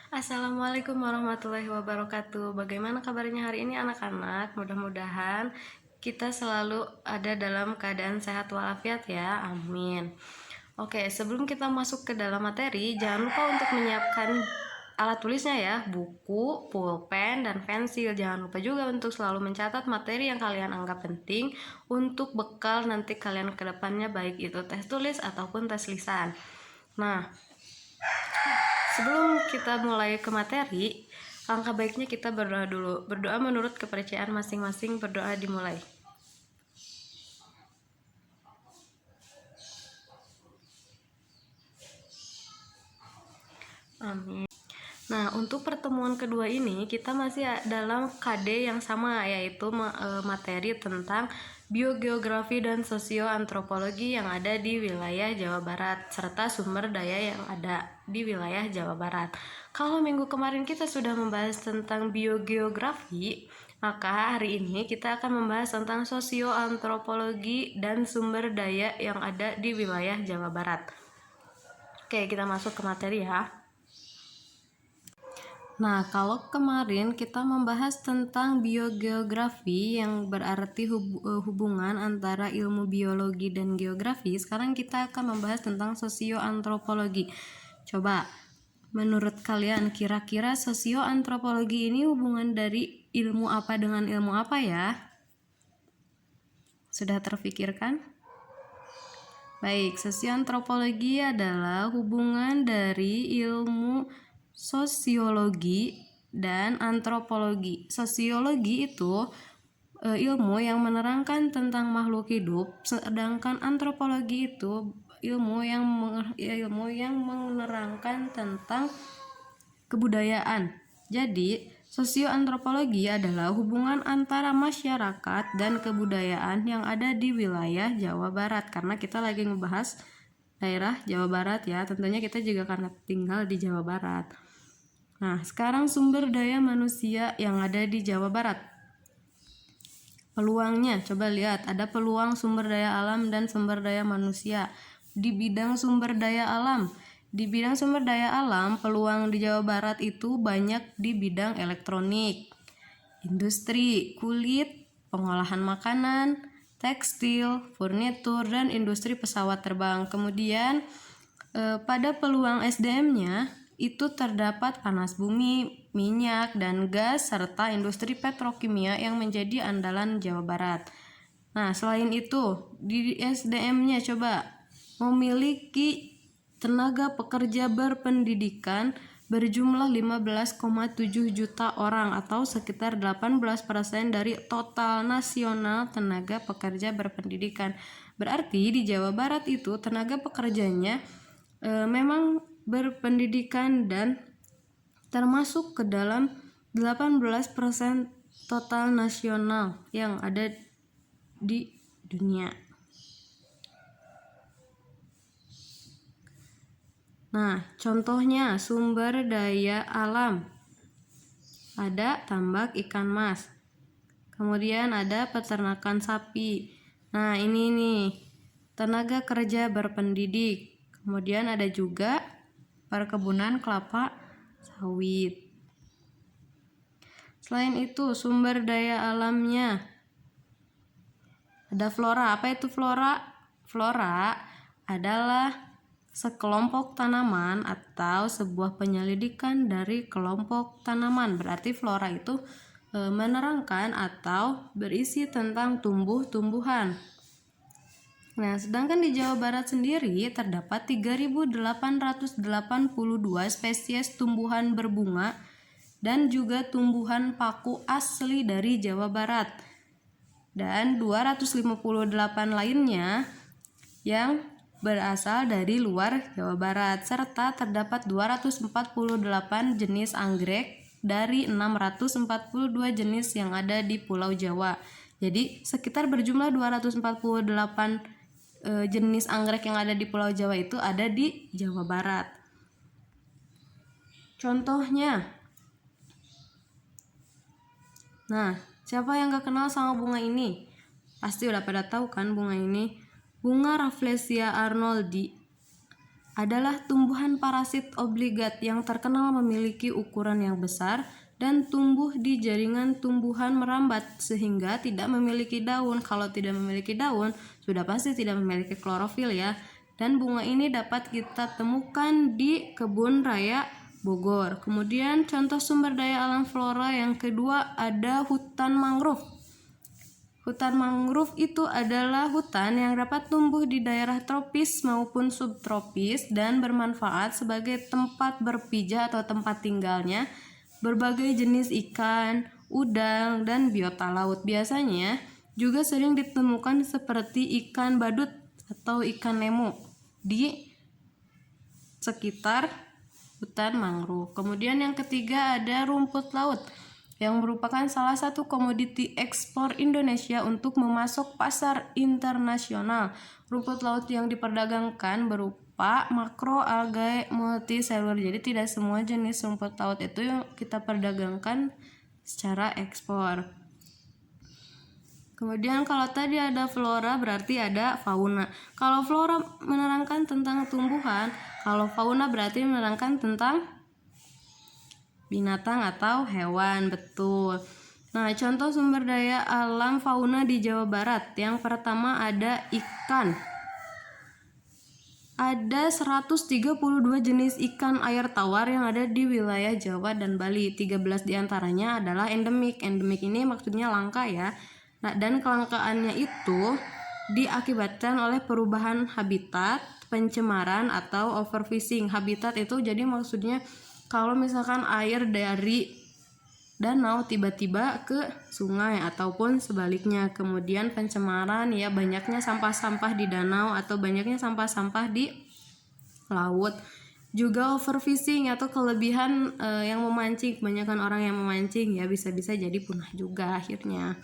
Assalamualaikum warahmatullahi wabarakatuh. Bagaimana kabarnya hari ini anak-anak? Mudah-mudahan kita selalu ada dalam keadaan sehat walafiat ya. Amin. Oke, sebelum kita masuk ke dalam materi, jangan lupa untuk menyiapkan alat tulisnya ya, buku, pulpen, dan pensil. Jangan lupa juga untuk selalu mencatat materi yang kalian anggap penting untuk bekal nanti kalian ke depannya, baik itu tes tulis ataupun tes lisan. Nah, sebelum kita mulai ke materi, langkah baiknya kita berdoa dulu. Berdoa menurut kepercayaan masing-masing, berdoa dimulai. Amin. Nah, untuk pertemuan kedua ini kita masih dalam KD yang sama, yaitu materi tentang biogeografi dan sosioantropologi yang ada di wilayah Jawa Barat serta sumber daya yang ada di wilayah Jawa Barat. Kalau minggu kemarin kita sudah membahas tentang biogeografi, maka hari ini kita akan membahas tentang sosioantropologi dan sumber daya yang ada di wilayah Jawa Barat. Oke, kita masuk ke materi ya. Nah, kalau kemarin kita membahas tentang biogeografi yang berarti hubungan antara ilmu biologi dan geografi, sekarang kita akan membahas tentang sosioantropologi. Coba, menurut kalian kira-kira sosioantropologi ini hubungan dari ilmu apa dengan ilmu apa ya? Sudah terfikirkan? Baik, sosioantropologi adalah hubungan dari ilmu sosiologi dan antropologi. Sosiologi itu ilmu yang menerangkan tentang makhluk hidup, sedangkan antropologi itu ilmu yang menerangkan tentang kebudayaan. Jadi, sosioantropologi adalah hubungan antara masyarakat dan kebudayaan yang ada di wilayah Jawa Barat. Karena kita lagi ngebahas daerah Jawa Barat ya, tentunya kita juga karena tinggal di Jawa Barat. Nah, sekarang sumber daya manusia yang ada di Jawa Barat. Peluangnya, coba lihat, ada peluang sumber daya alam dan sumber daya manusia. Di bidang sumber daya alam, peluang di Jawa Barat itu banyak di bidang elektronik, industri, kulit, pengolahan makanan, tekstil, furnitur, dan industri pesawat terbang. Kemudian pada peluang SDM-nya itu terdapat panas bumi, minyak, dan gas, serta industri petrokimia yang menjadi andalan Jawa Barat. Nah, selain itu, di SDM-nya coba memiliki tenaga pekerja berpendidikan berjumlah 15,7 juta orang atau sekitar 18% dari total nasional tenaga pekerja berpendidikan. Berarti di Jawa Barat itu tenaga pekerjanya memang berpendidikan dan termasuk ke dalam 18% total nasional yang ada di dunia. Nah, contohnya sumber daya alam. Ada tambak ikan mas. Kemudian ada peternakan sapi. Nah, ini nih, tenaga kerja berpendidik. Kemudian ada juga perkebunan kelapa sawit. Selain itu, sumber daya alamnya ada flora. Apa itu flora? Flora adalah sekelompok tanaman atau sebuah penyelidikan dari kelompok tanaman. Berarti flora itu menerangkan atau berisi tentang tumbuh-tumbuhan. Nah, sedangkan di Jawa Barat sendiri terdapat 3.882 spesies tumbuhan berbunga dan juga tumbuhan paku asli dari Jawa Barat. Dan 258 lainnya yang berasal dari luar Jawa Barat, serta terdapat 248 jenis anggrek dari 642 jenis yang ada di Pulau Jawa. Jadi sekitar berjumlah 248 jenis anggrek yang ada di Pulau Jawa itu ada di Jawa Barat. Contohnya, nah, siapa yang gak kenal sama bunga ini? Pasti udah pada tahu kan bunga ini? Bunga Rafflesia arnoldii adalah tumbuhan parasit obligat yang terkenal memiliki ukuran yang besar dan tumbuh di jaringan tumbuhan merambat sehingga tidak memiliki daun. Kalau tidak memiliki daun, sudah pasti tidak memiliki klorofil ya. Dan bunga ini dapat kita temukan di Kebun Raya Bogor. Kemudian contoh sumber daya alam flora yang kedua ada hutan mangrove. Hutan mangrove itu adalah hutan yang dapat tumbuh di daerah tropis maupun subtropis dan bermanfaat sebagai tempat berpijak atau tempat tinggalnya berbagai jenis ikan, udang, dan biota laut. Biasanya juga sering ditemukan seperti ikan badut atau ikan nemo di sekitar hutan mangrove. Kemudian yang ketiga ada rumput laut yang merupakan salah satu komoditi ekspor Indonesia untuk memasok pasar internasional. Rumput laut yang diperdagangkan berupa makro, algae, multisellular. Jadi tidak semua jenis rumput laut itu yang kita perdagangkan secara ekspor. Kemudian kalau tadi ada flora berarti ada fauna. Kalau flora menerangkan tentang tumbuhan, kalau fauna berarti menerangkan tentang binatang atau hewan. Betul. Nah, contoh sumber daya alam fauna di Jawa Barat. Yang pertama ada ikan. Ada 132 jenis ikan air tawar yang ada di wilayah Jawa dan Bali. 13 diantaranya adalah endemik. Endemik ini maksudnya langka ya. Nah, dan kelangkaannya itu diakibatkan oleh perubahan habitat, pencemaran, atau overfishing. Habitat itu jadi maksudnya kalau misalkan air dari danau tiba-tiba ke sungai ataupun sebaliknya. Kemudian pencemaran ya, banyaknya sampah-sampah di danau atau banyaknya sampah-sampah di laut. Juga overfishing atau kelebihan yang memancing, kebanyakan orang yang memancing ya bisa-bisa jadi punah juga akhirnya.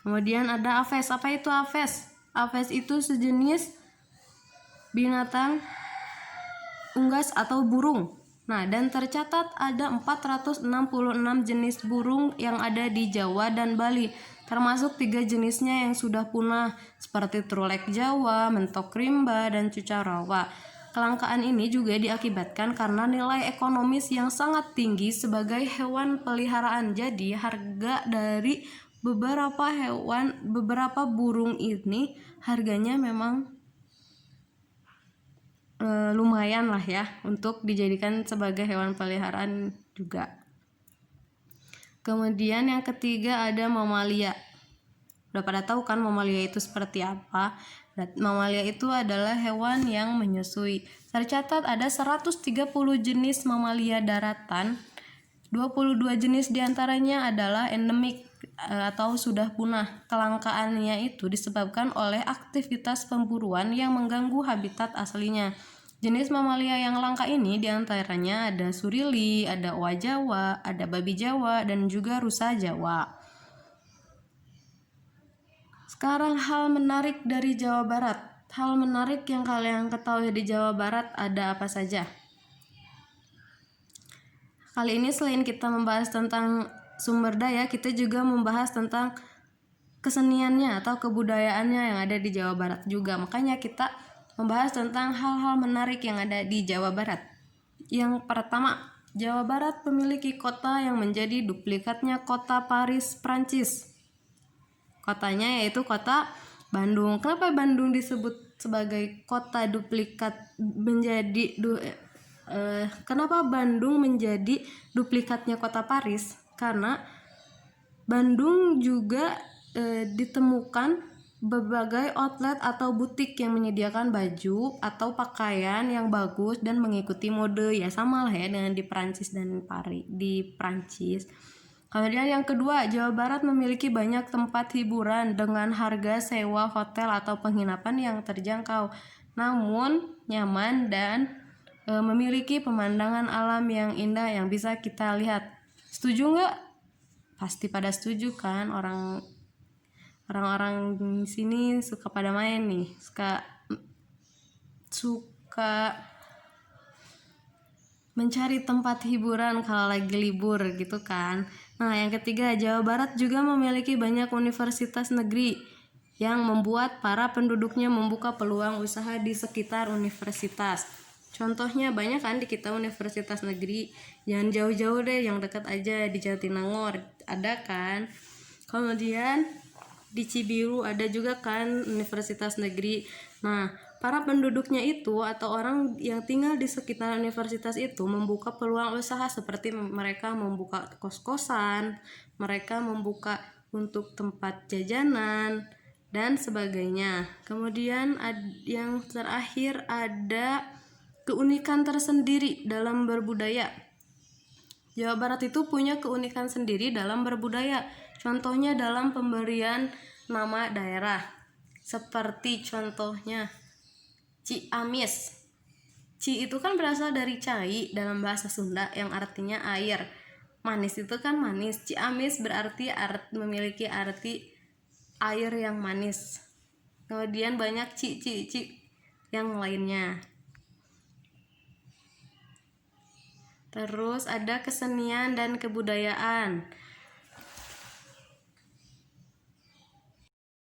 Kemudian ada aves. Apa itu aves? Aves itu sejenis binatang unggas atau burung. Nah, dan tercatat ada 466 jenis burung yang ada di Jawa dan Bali, termasuk 3 jenisnya yang sudah punah seperti trulek Jawa, mentok rimba, dan cuca rawa. Kelangkaan ini juga diakibatkan karena nilai ekonomis yang sangat tinggi sebagai hewan peliharaan. Jadi harga dari beberapa burung ini harganya memang lumayan lah ya untuk dijadikan sebagai hewan peliharaan juga. Kemudian yang ketiga ada mamalia. Udah pada tahu kan mamalia itu seperti apa? Mamalia itu adalah hewan yang menyusui. Tercatat ada 130 jenis mamalia daratan. 22 jenis diantaranya adalah endemik atau sudah punah. Kelangkaannya itu disebabkan oleh aktivitas pemburuan yang mengganggu habitat aslinya. Jenis mamalia yang langka ini diantaranya ada surili, ada owa Jawa, ada babi Jawa, dan juga rusa Jawa. Sekarang hal menarik dari Jawa Barat. Hal menarik yang kalian ketahui di Jawa Barat ada apa saja? Kali ini selain kita membahas tentang sumber daya, kita juga membahas tentang keseniannya atau kebudayaannya yang ada di Jawa Barat juga. Makanya kita membahas tentang hal-hal menarik yang ada di Jawa Barat. Yang pertama, Jawa Barat memiliki kota yang menjadi duplikatnya kota Paris, Prancis. Kotanya yaitu kota Bandung. Kenapa Bandung disebut sebagai kota duplikat kenapa Bandung menjadi duplikatnya kota Paris? Karena Bandung juga ditemukan berbagai outlet atau butik yang menyediakan baju atau pakaian yang bagus dan mengikuti mode, ya sama lah ya dengan di Prancis dan di Prancis. Kemudian yang kedua, Jawa Barat memiliki banyak tempat hiburan dengan harga sewa hotel atau penginapan yang terjangkau, namun nyaman dan memiliki pemandangan alam yang indah yang bisa kita lihat. Setuju nggak? Pasti pada setuju kan, orang-orang di sini suka pada main nih, suka mencari tempat hiburan kalau lagi libur gitu kan. Nah, yang ketiga, Jawa Barat juga memiliki banyak universitas negeri yang membuat para penduduknya membuka peluang usaha di sekitar universitas. Contohnya banyak kan di kita universitas negeri, jangan jauh-jauh deh, yang dekat aja di Jatinangor ada kan. Kemudian di Cibiru ada juga kan universitas negeri. Nah, para penduduknya itu atau orang yang tinggal di sekitar universitas itu membuka peluang usaha seperti mereka membuka kos-kosan, mereka membuka untuk tempat jajanan dan sebagainya. Kemudian yang terakhir ada keunikan tersendiri dalam berbudaya. Jawa Barat itu punya keunikan sendiri dalam berbudaya. Contohnya dalam pemberian nama daerah. Seperti contohnya Ciamis. Ci itu kan berasal dari cai dalam bahasa Sunda yang artinya air. Manis itu kan manis. Ciamis berarti memiliki arti air yang manis. Kemudian banyak ci yang lainnya. Terus ada kesenian dan kebudayaan.